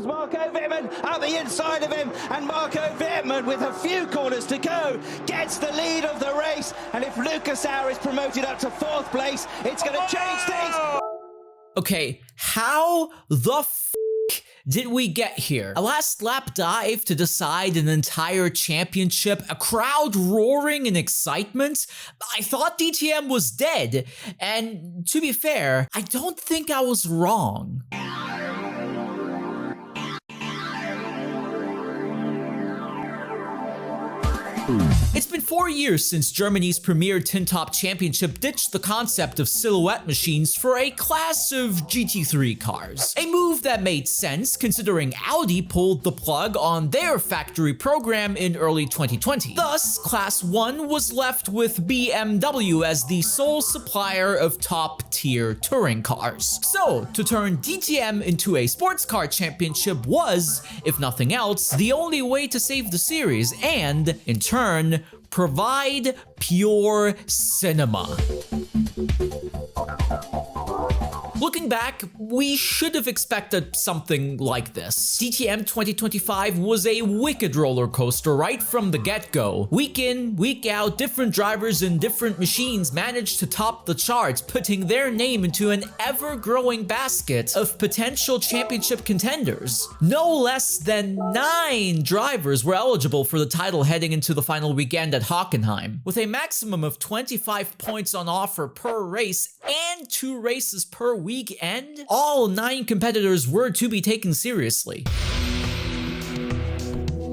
comes Marco Wittmann out the inside of him, and Marco Wittmann, with a few corners to go, gets the lead of the race. And if Lucas Auer is promoted up to 4th place, it's going to change things. Okay, how the f did we get here? A last lap dive to decide an entire championship, a crowd roaring in excitement? I thought DTM was dead, and to be fair, I don't think I was wrong. It's been 4 years since Germany's premier tin top championship ditched the concept of silhouette machines for a class of GT3 cars. A move that made sense considering Audi pulled the plug on their factory program in early 2020. Thus, Class 1 was left with BMW as the sole supplier of top-tier touring cars. So, to turn DTM into a sports car championship was, if nothing else, the only way to save the series and, in turn, provide pure cinema. Looking back, we should have expected something like this. DTM 2025 was a wicked roller coaster right from the get-go. Week in, week out, different drivers and different machines managed to top the charts, putting their name into an ever-growing basket of potential championship contenders. No less than 9 drivers were eligible for the title heading into the final weekend at Hockenheim. With a maximum of 25 points on offer per race and 2 races per weekend, all 9 competitors were to be taken seriously.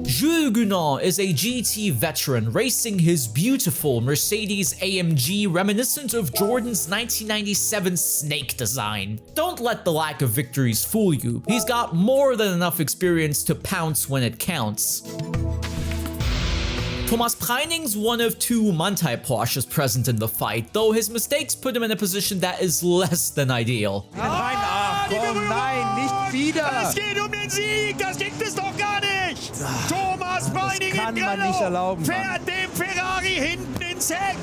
Jules Gunan is a GT veteran racing his beautiful Mercedes AMG reminiscent of Jordan's 1997 Snake design. Don't let the lack of victories fool you. He's got more than enough experience to pounce when it counts. Thomas Preining's one of 2 Manthey Porsches present in the fight, though his mistakes put him in a position that is less than ideal. Ach komm, nein, nicht wieder! Es geht den Sieg, das gibt es doch gar nicht! Thomas Preining kann man nicht erlauben, fährt dem Ferrari hinten ins Heck!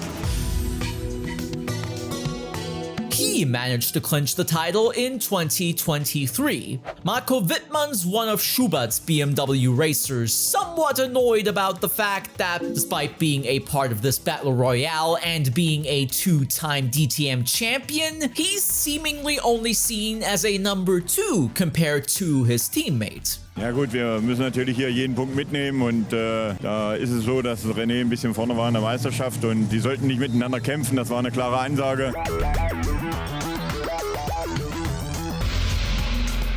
He managed to clinch the title in 2023. Marco Wittmann's one of Schubert's BMW racers, somewhat annoyed about the fact that despite being a part of this battle royale and being a 2-time DTM champion, he's seemingly only seen as a number 2 compared to his teammate. Ja gut, wir müssen natürlich hier jeden Punkt mitnehmen und da ist es so, dass René ein bisschen vorne war in der Meisterschaft und die sollten nicht miteinander kämpfen, das war eine klare Ansage.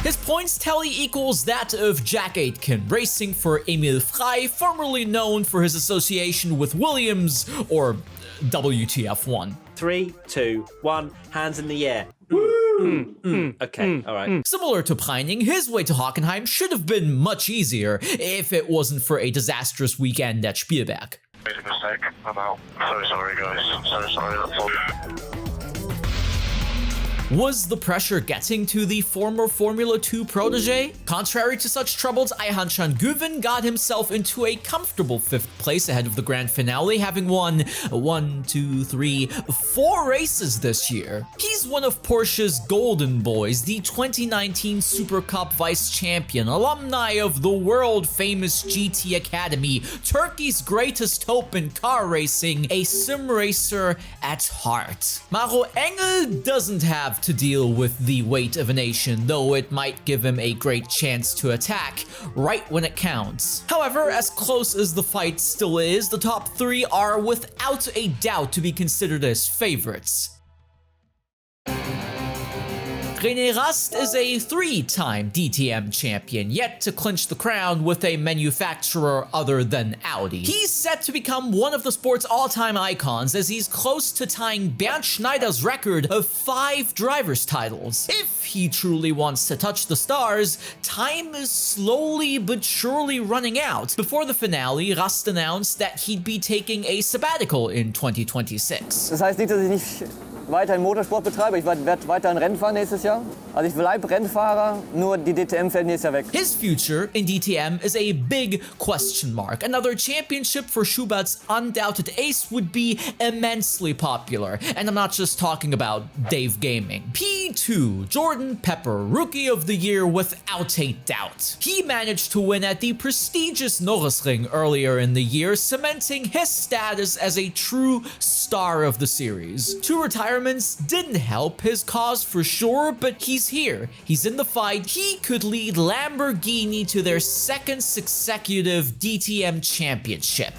His points tally equals that of Jack Aitken, racing for Emil Frey, formerly known for his association with Williams, or WTF1. 3, 2, 1, hands in the air. Okay, alright. Similar to Preining, his way to Hockenheim should have been much easier if it wasn't for a disastrous weekend at Spielberg. Made a mistake. I'm out. So sorry, guys. I'm so sorry. That's all. Was the pressure getting to the former Formula 2 protege? Contrary to such troubles, Ayhan Guven got himself into a comfortable 5th place ahead of the grand finale, having won 4 races this year. He's one of Porsche's golden boys, the 2019 Super Cup vice champion, alumni of the world-famous GT Academy, Turkey's greatest hope in car racing, a sim racer at heart. Maro Engel doesn't have to deal with the weight of a nation, though it might give him a great chance to attack right when it counts. However, as close as the fight still is, the top 3 are without a doubt to be considered as favorites. René Rast is a 3-time DTM champion, yet to clinch the crown with a manufacturer other than Audi. He's set to become one of the sport's all-time icons as he's close to tying Bernd Schneider's record of 5 drivers' titles. If he truly wants to touch the stars, time is slowly but surely running out. Before the finale, Rast announced that he'd be taking a sabbatical in 2026. Das heißt nicht, dass ich nicht weiterhin Motorsport betreibe. Ich werde weiterhin Rennen fahren nächstes Jahr. Also ich bleibe Rennfahrer, nur die DTM fällt nächstes Jahr weg. His future in DTM is a big question mark. Another championship for Schubert's undoubted ace would be immensely popular. And I'm not just talking about Dave Gaming. P2, Jordan Pepper, Rookie of the Year without a doubt. He managed to win at the prestigious Norrisring earlier in the year, cementing his status as a true star of the series. 2 retirements didn't help his cause for sure, but he's here. He's in the fight. He could lead Lamborghini to their 2nd consecutive DTM championship.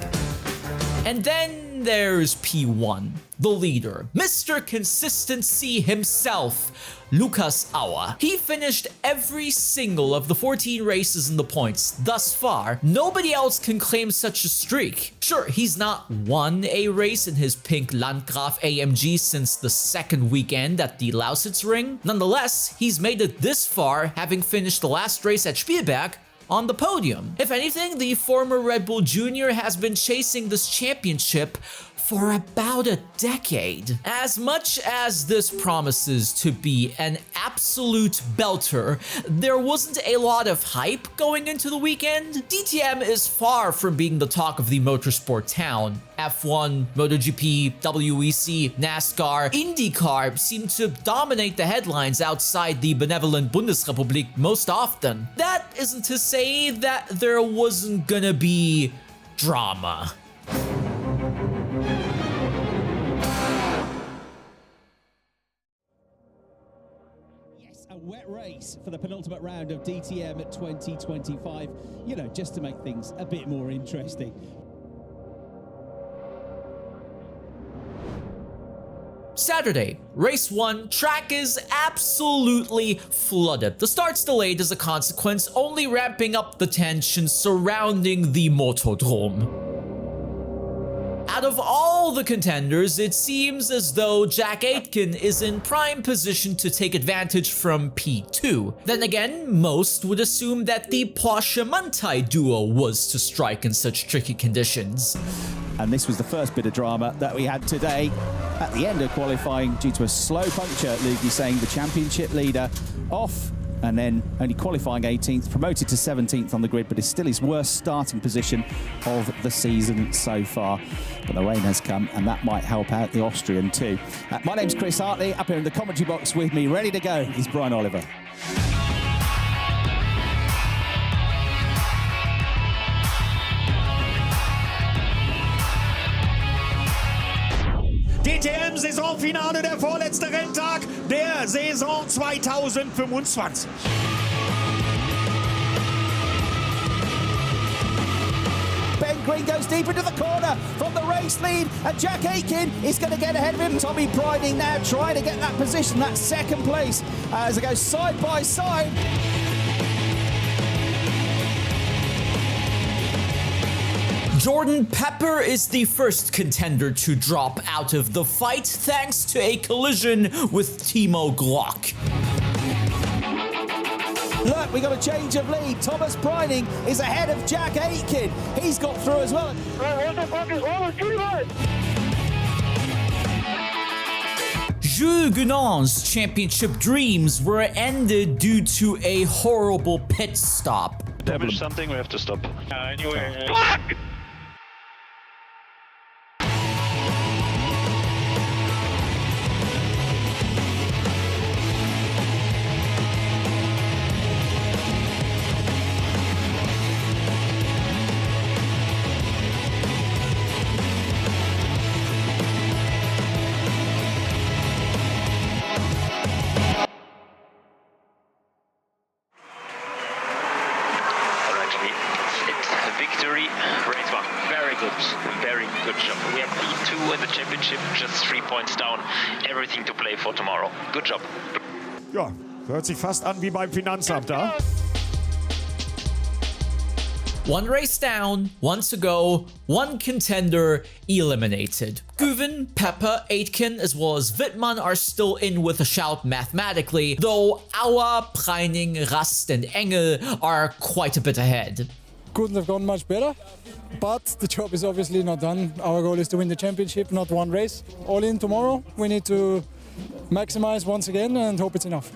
And then there's P1, the leader, Mr. Consistency himself, Lukas Auer. He finished every single of the 14 races in the points thus far. Nobody else can claim such a streak. Sure, he's not won a race in his pink Landgraf AMG since the 2nd weekend at the Lausitzring. Nonetheless, he's made it this far, having finished the last race at Spielberg on the podium. If anything, the former Red Bull Junior has been chasing this championship for about a decade. As much as this promises to be an absolute belter, there wasn't a lot of hype going into the weekend. DTM is far from being the talk of the motorsport town. F1, MotoGP, WEC, NASCAR, IndyCar seem to dominate the headlines outside the benevolent Bundesrepublik most often. That isn't to say that there wasn't gonna be drama. A wet race for the penultimate round of DTM at 2025, you know, just to make things a bit more interesting. Saturday, race 1, track is absolutely flooded. The start's delayed as a consequence, only ramping up the tension surrounding the Motordrome. Out of all the contenders, it seems as though Jack Aitken is in prime position to take advantage from P2. Then again, most would assume that the Porsche Manthey duo was to strike in such tricky conditions. And this was the first bit of drama that we had today at the end of qualifying due to a slow puncture. Luigi saying the championship leader off, and then only qualifying 18th, promoted to 17th on the grid, but is still his worst starting position of the season so far. But the rain has come, and that might help out the Austrian too. My name's Chris Hartley. Up here in the commentary box with me, ready to go, is Brian Oliver. DTM-Saisonfinale, der vorletzte Renntag der Saison 2025. Ben Green goes deep into the corner from the race lead, and Jack Aitken is going to get ahead of him. Tommy Priding now trying to get that position, that 2nd place, as it goes side by side. Jordan Pepper is the first contender to drop out of the fight thanks to a collision with Timo Glock. Look, we got a change of lead. Thomas Priding is ahead of Jack Aitken. He's got through as well. What the fuck is wrong with Kojima? Jules Gounon's championship dreams were ended due to a horrible pit stop. Damage something, we have to stop. Anyway. Very good job. We have P2 in the championship, just 3 points down. Everything to play for tomorrow. Good job. Ja, hört sich fast an wie beim Finanzamt, da? One race down, 1 to go, 1 contender eliminated. Guven, Pepper, Aitken, as well as Wittmann are still in with a shout mathematically, though Auer, Preining, Rast and Engel are quite a bit ahead. Couldn't have gone much better, but the job is obviously not done. Our goal is to win the championship, not one race. All in tomorrow. We need to maximize once again and hope it's enough.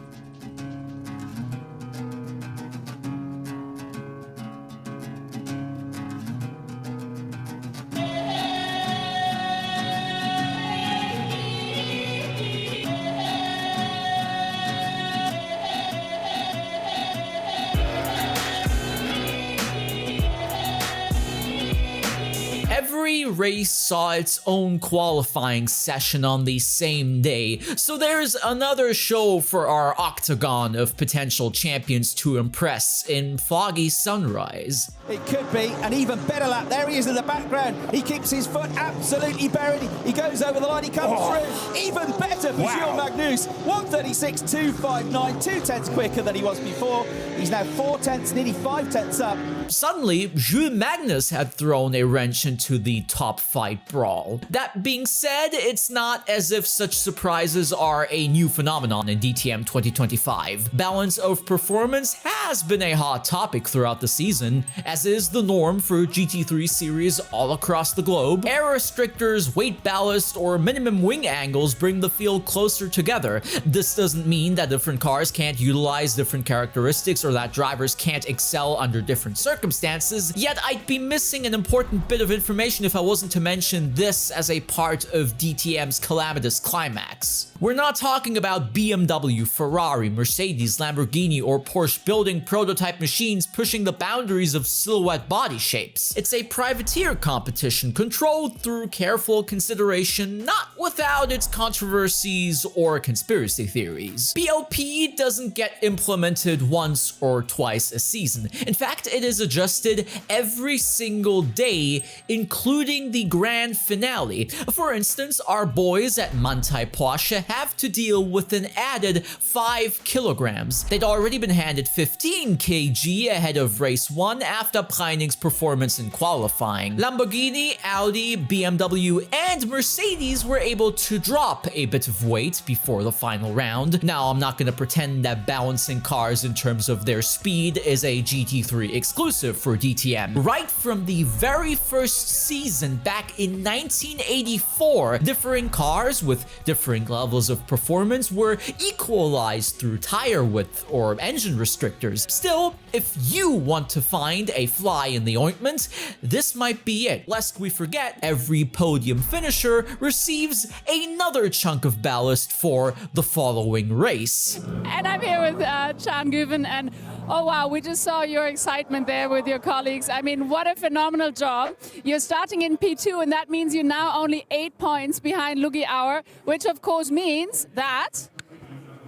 Every race saw its own qualifying session on the same day, so there's another show for our octagon of potential champions to impress in foggy sunrise. It could be an even better lap. There he is in the background. He keeps his foot absolutely buried. He goes over the line. He comes through. Even better for Gilles Magnus. 1:36.259, 2/10 quicker than he was before. He's now 4/10, nearly 5/10 up. Suddenly, Jules Magnus had thrown a wrench into the top fight brawl. That being said, it's not as if such surprises are a new phenomenon in DTM 2025. Balance of performance has been a hot topic throughout the season, as is the norm for GT3 series all across the globe. Air restrictors, weight ballast, or minimum wing angles bring the field closer together. This doesn't mean that different cars can't utilize different characteristics or that drivers can't excel under different circumstances, yet I'd be missing an important bit of information if I wasn't to mention this as a part of DTM's calamitous climax. We're not talking about BMW, Ferrari, Mercedes, Lamborghini, or Porsche building prototype machines pushing the boundaries of silhouette body shapes. It's a privateer competition controlled through careful consideration, not without its controversies or conspiracy theories. BLP doesn't get implemented once or twice a season. In fact, it is adjusted every single day, including the grand finale. For instance, our boys at Manthey Porsche have to deal with an added 5 kilograms. They'd already been handed 15 kg ahead of race 1 after Preining's performance in qualifying. Lamborghini, Audi, BMW, and Mercedes were able to drop a bit of weight before the final round. Now, I'm not going to pretend that balancing cars in terms of their speed is a GT3 exclusive for DTM. Right from the very first season back in 1984, differing cars with differing levels of performance were equalized through tire width or engine restrictors. Still, if you want to find a fly in the ointment, this might be it. Lest we forget, every podium finisher receives another chunk of ballast for the following race. And I'm here with Can Guven, and oh wow, we just saw your excitement there with your colleagues. I mean, what a phenomenal job. You're starting in P2, and that means you're now only 8 points behind Lugi Auer, which of course means that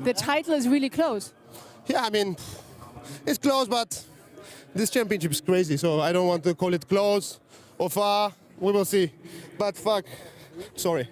the title is really close. Yeah, I mean, it's close, but this championship is crazy, so I don't want to call it close or far. We will see. But fuck, sorry.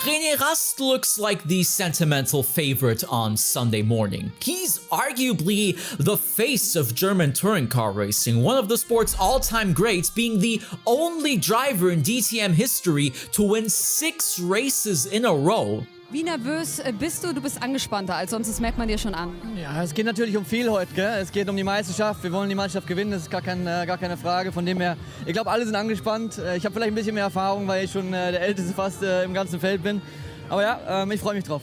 René Rast looks like the sentimental favorite on Sunday morning. He's arguably the face of German touring car racing, one of the sport's all-time greats, being the only driver in DTM history to win 6 races in a row. Wie nervös bist du? Du bist angespannter als sonst, das merkt man dir schon an. Ja, es geht natürlich um viel heute, gell? Es geht um die Meisterschaft, wir wollen die Meisterschaft gewinnen, das ist gar keine Frage. Von dem her, ich glaube, alle sind angespannt. Ich habe vielleicht ein bisschen mehr Erfahrung, weil ich schon der Älteste fast im ganzen Feld bin. Aber ja, ich freue mich drauf.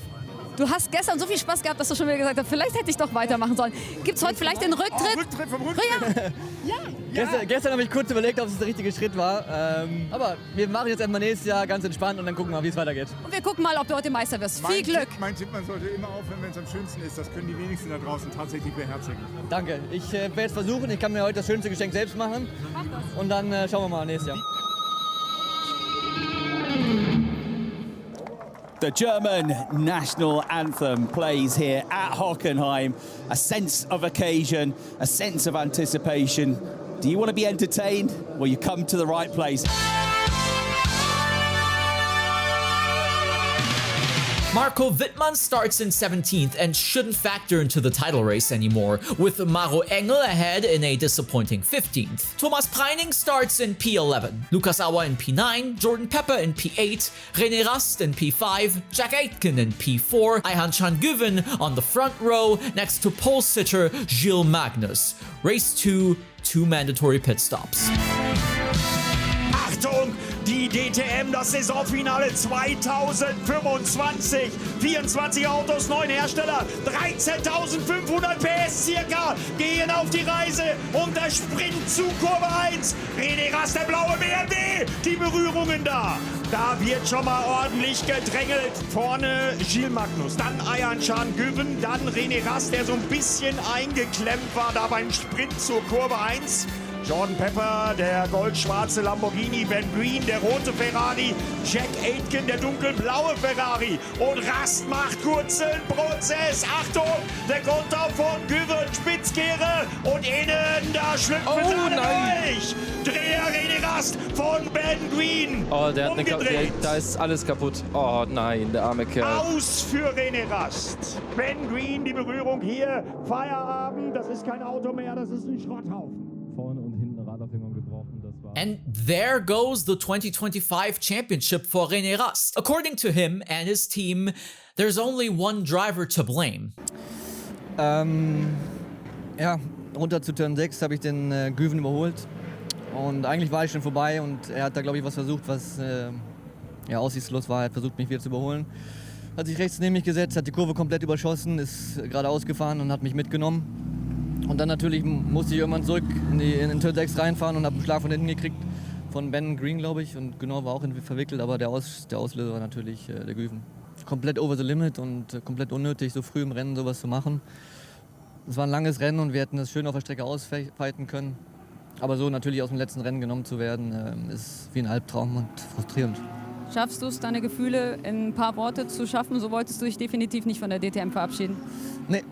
Du hast gestern so viel Spaß gehabt, dass du schon wieder gesagt hast, vielleicht hätte ich doch weitermachen sollen. Gibt es heute vielleicht den Rücktritt? Rücktritt vom Rücktritt. Ja. Gestern habe ich kurz überlegt, ob es der richtige Schritt war. Aber wir machen jetzt erstmal nächstes Jahr ganz entspannt und dann gucken wir, wie es weitergeht. Und wir gucken mal, ob du heute Meister wirst. Viel Glück. Mein Tipp, man sollte immer aufhören, wenn es am schönsten ist. Das können die wenigsten da draußen tatsächlich beherzigen. Danke. Ich werde es versuchen. Ich kann mir heute das schönste Geschenk selbst machen. Mach das. Und dann schauen wir mal nächstes Jahr. The German national anthem plays here at Hockenheim. A sense of occasion, a sense of anticipation. Do you want to be entertained? Well, you come to the right place. Marco Wittmann starts in 17th and shouldn't factor into the title race anymore, with Maro Engel ahead in a disappointing 15th. Thomas Preining starts in P11, Lukas Auer in P9, Jordan Pepper in P8, René Rast in P5, Jack Aitken in P4, Ayhan Can-Güven on the front row next to pole sitter Gilles Magnus. Race 2, 2 mandatory pit stops. Achtung, die DTM, das Saisonfinale 2025. 24 Autos, 9 Hersteller, 13.500 PS circa, gehen auf die Reise und der Sprint zu Kurve 1. René Rast, der blaue BMW, die Berührungen da. Da wird schon mal ordentlich gedrängelt. Vorne Gilles Magnus, dann Ayhan Can-Güven, dann René Rast, der so ein bisschen eingeklemmt war da beim Sprint zur Kurve 1. Jordan Pepper, der goldschwarze Lamborghini, Ben Green, der rote Ferrari, Jack Aitken, der dunkelblaue Ferrari und Rast macht kurzen Prozess. Achtung, der Konter von Güven, Spitzkehre und innen, da schlüpfen sie alle durch. Dreher René Rast von Ben Green. Oh, der hat umgedreht. da ist alles kaputt. Oh nein, der arme Kerl. Aus für René Rast. Ben Green, die Berührung hier, Feierabend, das ist kein Auto mehr, das ist ein Schrotthaufen. Vorne und hinten Radaufhängung gebrochen, das war... And there goes the 2025 championship for René Rast. According to him and his team, there's only one driver to blame. Ja, runter zu Turn 6 habe ich den Güven überholt. Und eigentlich war ich schon vorbei und er hat da, glaube ich, was versucht, was ja, aussichtslos war. Er hat versucht, mich wieder zu überholen. Hat sich rechts neben mich gesetzt, hat die Kurve komplett überschossen, ist geradeaus gefahren und hat mich mitgenommen. Und dann natürlich musste ich irgendwann zurück in den Turn 6 reinfahren und habe einen Schlag von hinten gekriegt. Von Ben Green, glaube ich. Und genau war auch verwickelt, aber der Auslöser war natürlich der Güven. Komplett over the limit und komplett unnötig, so früh im Rennen sowas zu machen. Es war ein langes Rennen und wir hätten das schön auf der Strecke ausfighten können. Aber so natürlich aus dem letzten Rennen genommen zu werden, ist wie ein Albtraum und frustrierend. Schaffst du es, deine Gefühle in ein paar Worte zu schaffen? So wolltest du dich definitiv nicht von der DTM verabschieden. Nee,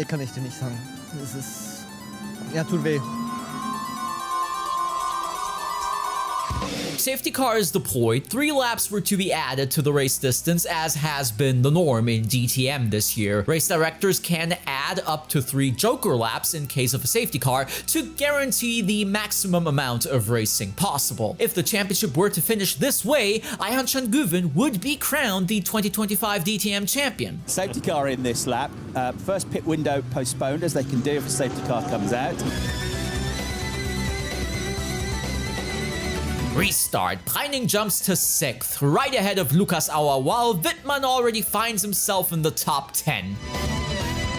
kann ich dir nicht sagen. Es ist... ja, tut weh. Safety car is deployed, 3 laps were to be added to the race distance as has been the norm in DTM this year. Race directors can add up to 3 joker laps in case of a safety car to guarantee the maximum amount of racing possible. If the championship were to finish this way, Ayhan Can-Güven would be crowned the 2025 DTM champion. Safety car in this lap. First pit window postponed, as they can do if a safety car comes out. Restart. Preining jumps to 6th, right ahead of Lukas Auer, while Wittmann already finds himself in the top 10.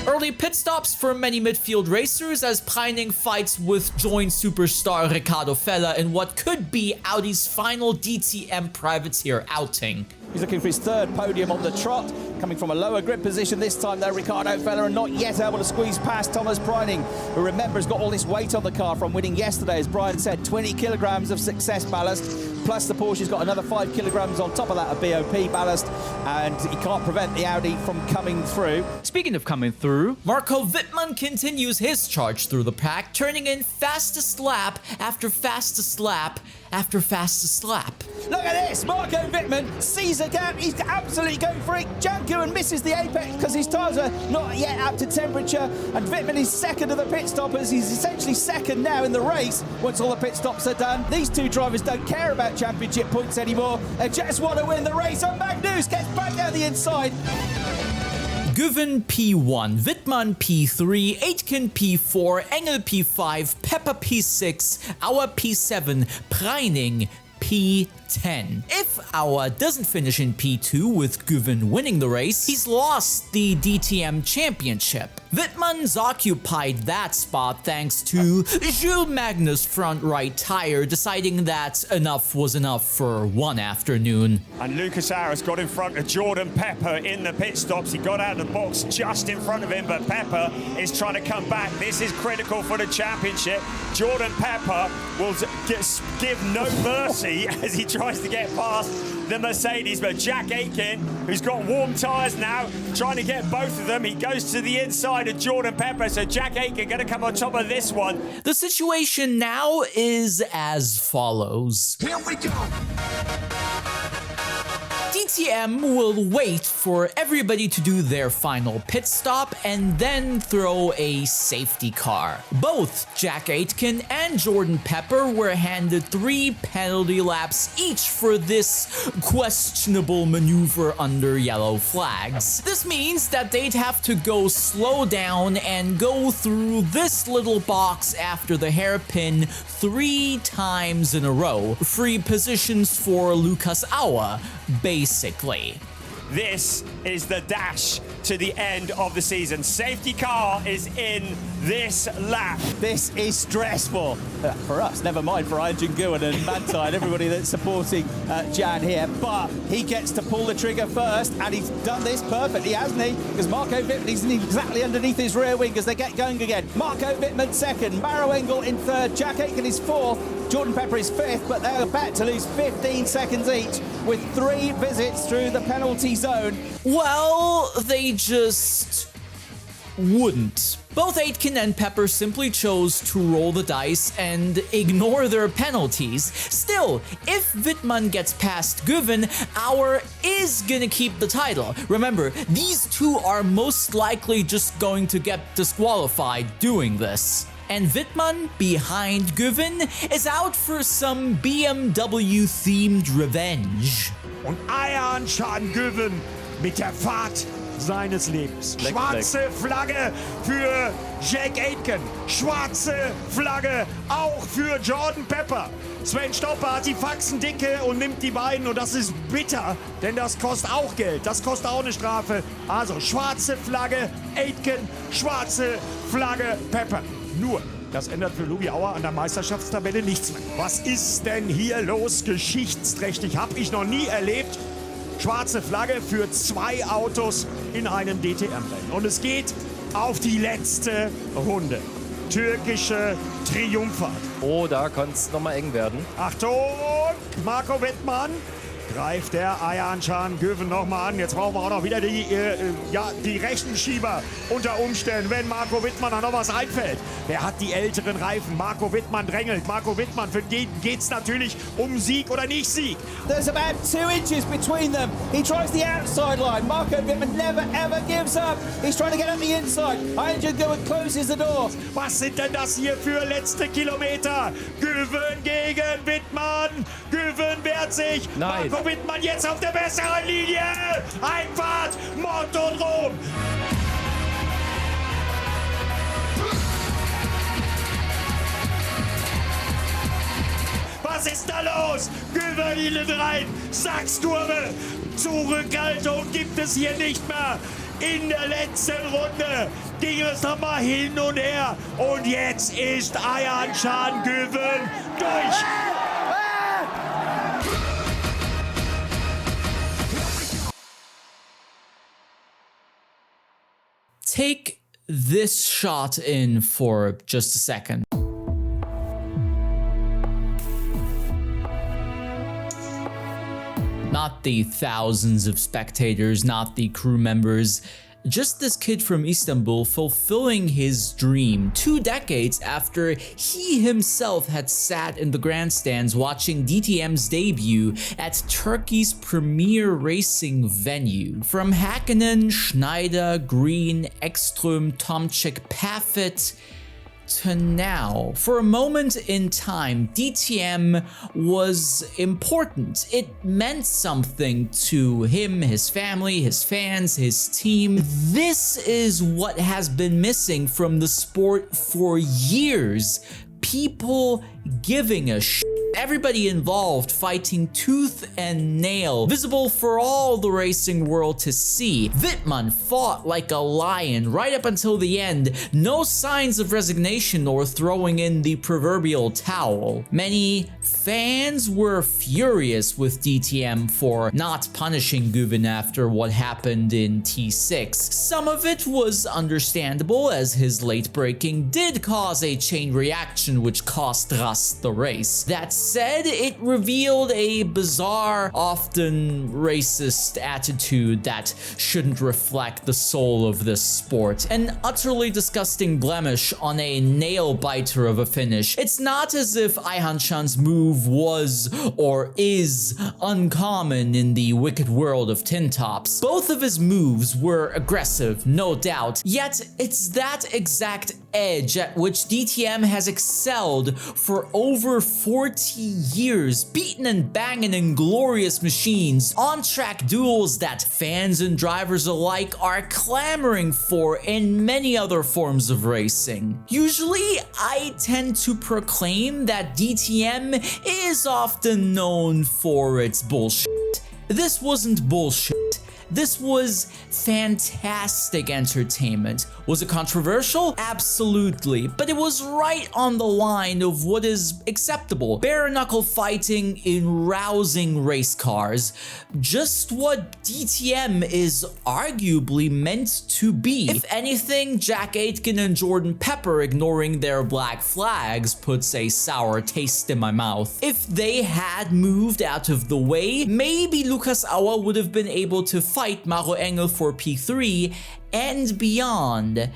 Early pit stops for many midfield racers as Preining fights with joint superstar Riccardo Feller in what could be Audi's final DTM privateer outing. He's looking for his third podium on the trot, coming from a lower grip position this time though, Riccardo Feller, and not yet able to squeeze past Thomas Preining, who remember has got all this weight on the car from winning yesterday, as Brian said, 20 kilograms of success ballast, plus the Porsche's got another 5 kilograms on top of that of BOP ballast, and he can't prevent the Audi from coming through. Speaking of coming through, Marco Wittmann continues his charge through the pack, turning in fastest lap after fastest lap after fastest lap. Look at this, Marco Wittmann sees a gap, he's absolutely going for it. Can-Güven misses the apex because his tyres are not yet up to temperature, and Wittmann is second of the pit stoppers. He's essentially second now in the race once all the pit stops are done. These two drivers don't care about championship points anymore, they just want to win the race, and Magnus gets back down the inside. Güven P1, Wittmann P3, Aitken P4, Engel P5, Pepper P6, Auer P7, Preining P10. If Auer doesn't finish in P2 with Güven winning the race, he's lost the DTM championship. Wittmann's occupied that spot thanks to Gilles Magnus' front right tire deciding that enough was enough for one afternoon. And Lukas Auer's got in front of Jordan Pepper in the pit stops. He got out of the box just in front of him, but Pepper is trying to come back. This is critical for the championship. Jordan Pepper will give no mercy as he tries to get past the Mercedes, but Jack Aitken, who's got warm tyres now, trying to get both of them. He goes to the inside of Jordan Pepper, so Jack Aitken going to come on top of this one. The situation now is as follows. Here we go. DTM will wait for everybody to do their final pit stop and then throw a safety car. Both Jack Aitken and Jordan Pepper were handed 3 penalty laps each for this questionable maneuver under yellow flags. This means that they'd have to go slow down and go through this little box after the hairpin 3 times in a row. Free positions for Lucas Aua, basically. This is the dash to the end of the season. Safety car is in this lap. This is stressful for us, never mind for Ian Nguyen and Mantai and everybody that's supporting Jan here, but he gets to pull the trigger first, and he's done this perfectly, hasn't he? Because Marco Wittmann is exactly underneath his rear wing as they get going again. Marco Wittmann second, Maro Engel in third, Jack Aitken is fourth, Jordan Pepper is fifth, but they're about to lose 15 seconds each with 3 visits through the penalty zone. Well, they just wouldn't. Both Aitken and Pepper simply chose to roll the dice and ignore their penalties. Still, if Wittmann gets past Guven, Auer is gonna keep the title. Remember, these two are most likely just going to get disqualified doing this. And Wittmann, behind Guven, is out for some BMW-themed revenge. Und Ian Nguyen mit der Fahrt seines Lebens. Schwarze Flagge für Jack Aitken. Schwarze Flagge auch für Jordan Pepper. Sven Stopper hat die Faxen dicke und nimmt die beiden, und das ist bitter, denn das kostet auch Geld. Das kostet auch eine Strafe. Also schwarze Flagge Aitken, schwarze Flagge Pepper. Nur, das ändert für Lugi Auer an der Meisterschaftstabelle nichts mehr. Was ist denn hier los? Geschichtsträchtig. Hab ich noch nie erlebt. Schwarze Flagge für 2 Autos in einem DTM-Rennen. Und es geht auf die letzte Runde. Türkische Triumphfahrt. Oh, da kann es nochmal eng werden. Achtung! Marco Wittmann greift der Ian Nguyen nochmal an. Jetzt brauchen wir auch noch wieder die rechten Schieber unter Umständen, wenn Marco Wittmann da noch was einfällt. Wer hat die älteren Reifen? Marco Wittmann drängelt. Marco Wittmann, für den geht's natürlich um Sieg oder nicht Sieg. There's about 2 inches between them. He tries the outside line. Marco Wittmann never ever gives up. He's trying to get up the inside. Ian Nguyen closes the door. Was sind denn das hier für letzte Kilometer? Nguyen gegen Wittmann. Nguyen wehrt sich. Nein. Marco Wittmann jetzt auf der besseren Linie. Einfahrt, Mord und Ruhm. Was ist da los? Nguyen hinten rein. Sachsturme. Zurückhaltung gibt es hier nicht mehr. In der letzten Runde ging es nochmal hin und her. Und jetzt ist Ian Nguyen durch. Take this shot in for just a second. Not the thousands of spectators, not the crew members, just this kid from Istanbul fulfilling his dream 2 decades after he himself had sat in the grandstands watching DTM's debut at Turkey's premier racing venue. From Hakkinen, Schneider, Green, Ekström, Tomczyk, Paffett, to now. For a moment in time, DTM was important. It meant something to him, his family, his fans, his team. This is what has been missing from the sport for years. People giving a shit. Everybody involved fighting tooth and nail, visible for all the racing world to see. Wittmann fought like a lion right up until the end, no signs of resignation or throwing in the proverbial towel. Many fans were furious with DTM for not punishing Nguyen after what happened in T6. Some of it was understandable, as his late braking did cause a chain reaction which cost Rast the race. That said, it revealed a bizarre, often racist attitude that shouldn't reflect the soul of this sport. An utterly disgusting blemish on a nail-biter of a finish. It's not as if Aihan-chan's move was or is uncommon in the wicked world of tin tops. Both of his moves were aggressive, no doubt, yet it's that exact edge at which DTM has excelled for over 40 years, beaten and banging in glorious machines, on-track duels that fans and drivers alike are clamoring for in many other forms of racing. Usually, I tend to proclaim that DTM is often known for its bullshit. This wasn't bullshit. This was fantastic entertainment. Was it controversial? Absolutely, but it was right on the line of what is acceptable. Bare knuckle fighting in rousing race cars. Just what DTM is arguably meant to be. If anything, Jack Aitken and Jordan Pepper ignoring their black flags puts a sour taste in my mouth. If they had moved out of the way, maybe Lucas Auer would have been able to fight Maro Engel for P3 and beyond.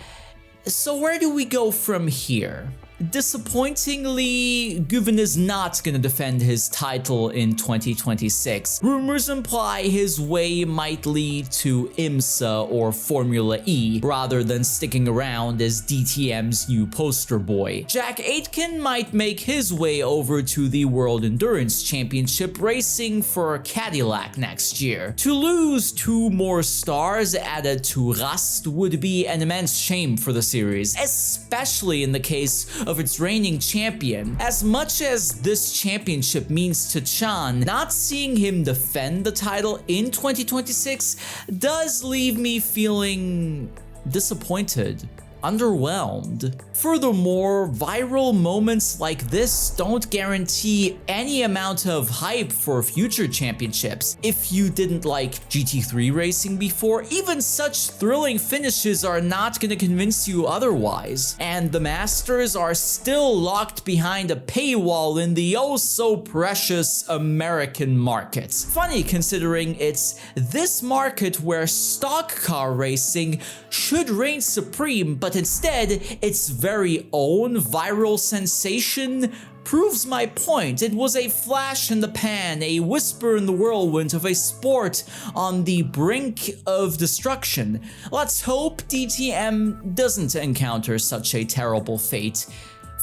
So where do we go from here? Disappointingly, Guven is not gonna defend his title in 2026. Rumors imply his way might lead to IMSA or Formula E, rather than sticking around as DTM's new poster boy. Jack Aitken might make his way over to the World Endurance Championship, racing for Cadillac next year. To lose 2 more stars added to Rust would be an immense shame for the series, especially in the case of its reigning champion. As much as this championship means to Chan, not seeing him defend the title in 2026 does leave me feeling disappointed, underwhelmed. Furthermore, viral moments like this don't guarantee any amount of hype for future championships. If you didn't like GT3 racing before, even such thrilling finishes are not going to convince you otherwise. And the Masters are still locked behind a paywall in the oh so precious American market. Funny considering it's this market where stock car racing should reign supreme, but instead its very own viral sensation proves my point. It was a flash in the pan, a whisper in the whirlwind of a sport on the brink of destruction. Let's hope DTM doesn't encounter such a terrible fate.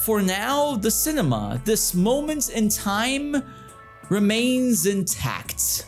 For now, the cinema, this moment in time, remains intact.